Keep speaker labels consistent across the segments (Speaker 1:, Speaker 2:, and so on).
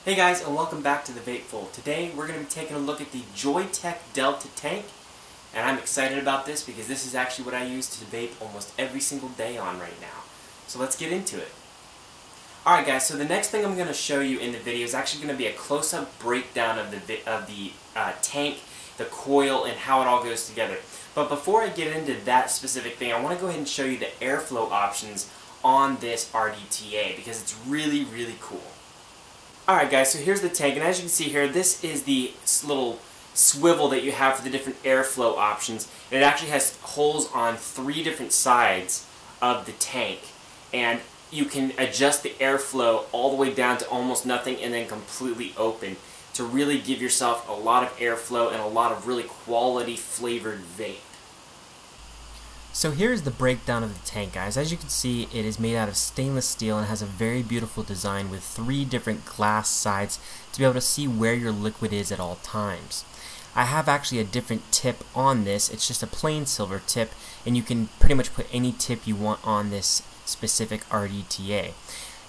Speaker 1: Hey guys, and welcome back to the Vapefold. Today we're going to be taking a look at the Joytech Delta tank, and I'm excited about this because this is actually what I use to vape almost every single day on right now. So let's get into it. Alright guys, so the next thing I'm going to show you in the video is actually going to be a close-up breakdown of the tank, the coil, and how it all goes together. But before I get into that specific thing, I want to go ahead and show you the airflow options on this RDTA because it's really, really cool. Alright guys, so here's the tank, and as you can see here, this is the little swivel that you have for the different airflow options. And it actually has holes on 3 different sides of the tank, and you can adjust the airflow all the way down to almost nothing and then completely open to really give yourself a lot of airflow and a lot of really quality flavored vape.
Speaker 2: So here's the breakdown of the tank, guys. As you can see, it is made out of stainless steel and has a very beautiful design with 3 different glass sides to be able to see where your liquid is at all times. I have actually a different tip on this. It's just a plain silver tip, and you can pretty much put any tip you want on this specific RDTA.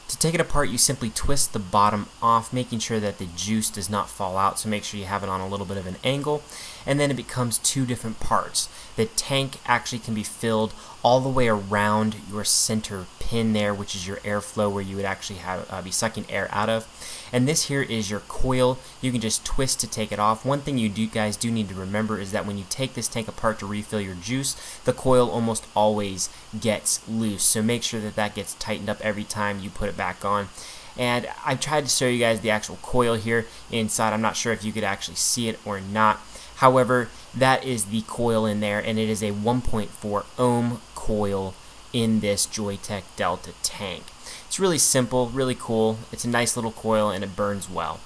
Speaker 2: To take it apart, you simply twist the bottom off, making sure that the juice does not fall out, so make sure you have it on a little bit of an angle, and then it becomes 2 different parts. The tank actually can be filled all the way around your center pin there, which is your airflow where you would actually be sucking air out of. And this here is your coil. You can just twist to take it off. One thing you guys do need to remember is that when you take this tank apart to refill your juice, the coil almost always gets loose. So make sure that that gets tightened up every time you put it back on. And I tried to show you guys the actual coil here inside. I'm not sure if you could actually see it or not. However, that is the coil in there, and it is a 1.4 ohm coil in this Joyetech Delta tank. It's really simple, really cool. It's a nice little coil, and it burns well.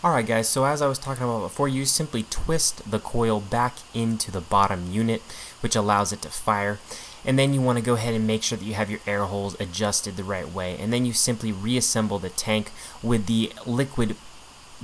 Speaker 2: Alright guys, so as I was talking about before, you simply twist the coil back into the bottom unit, which allows it to fire. And then you want to go ahead and make sure that you have your air holes adjusted the right way. And then you simply reassemble the tank with the liquid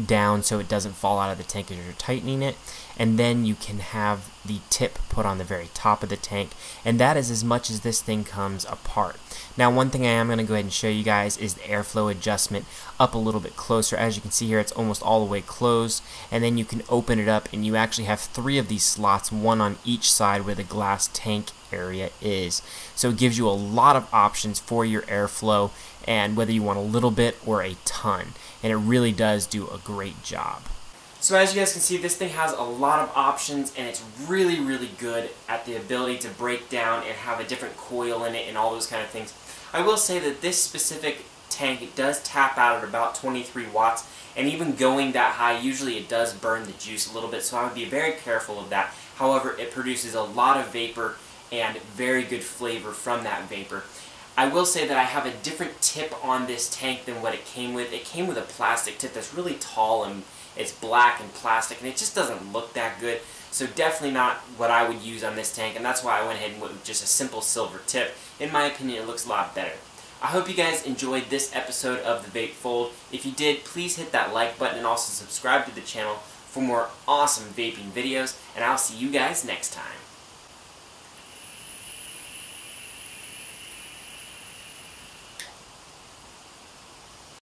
Speaker 2: down so it doesn't fall out of the tank as you're tightening it, and then you can have the tip put on the very top of the tank, and that is as much as this thing comes apart. Now, one thing I am going to go ahead and show you guys is the airflow adjustment up a little bit closer. As you can see here, it's almost all the way closed, and then you can open it up and you actually have 3 of these slots, one on each side where the glass tank area is. So it gives you a lot of options for your airflow, and whether you want a little bit or a ton, and it really does do a great job.
Speaker 1: So as you guys can see, this thing has a lot of options, and it's really, really good at the ability to break down and have a different coil in it and all those kind of things. I will say that this specific tank, it does tap out at about 23 watts, and even going that high, usually it does burn the juice a little bit, so I would be very careful of that. However, it produces a lot of vapor and very good flavor from that vapor. I will say that I have a different tip on this tank than what it came with. It came with a plastic tip that's really tall, and it's black and plastic, and it just doesn't look that good. So definitely not what I would use on this tank, and that's why I went ahead and went with just a simple silver tip. In my opinion, it looks a lot better. I hope you guys enjoyed this episode of the Vapefold. If you did, please hit that like button and also subscribe to the channel for more awesome vaping videos, and I'll see you guys next time.